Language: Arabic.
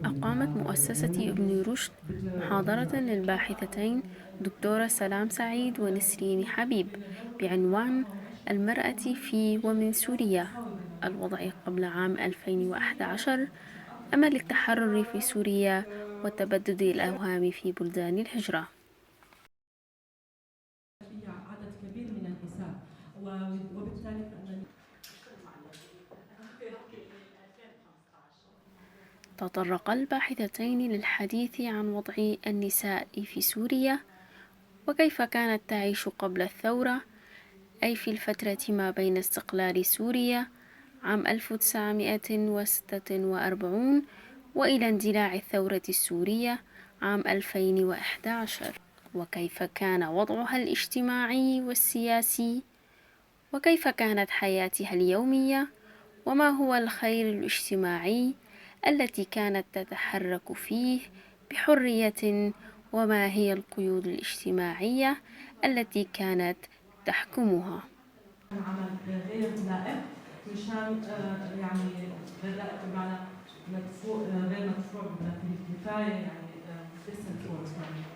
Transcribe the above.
أقامت مؤسسة ابن رشد محاضرة للباحثتين دكتورة سلام سعيد ونسرين حبيب بعنوان المرأة في ومن سوريا: الوضع قبل عام 2011، أمل التحرر في سوريا وتبدد الأوهام في بلدان الهجرة. عدد كبير من النساء وبالتالي فإن تطرق الباحثتين للحديث عن وضع النساء في سوريا وكيف كانت تعيش قبل الثورة، أي في الفترة ما بين استقلال سوريا عام 1946 وإلى اندلاع الثورة السورية عام 2011، وكيف كان وضعها الاجتماعي والسياسي، وكيف كانت حياتها اليومية، وما هو الخير الاجتماعي التي كانت تتحرك فيه بحرية، وما هي القيود الاجتماعية التي كانت تحكمها. عمل غير لائق مشان يعني غير لائق بمعنى مدفوع غير مدفوع بما فيه الكفاية يعني disinformed.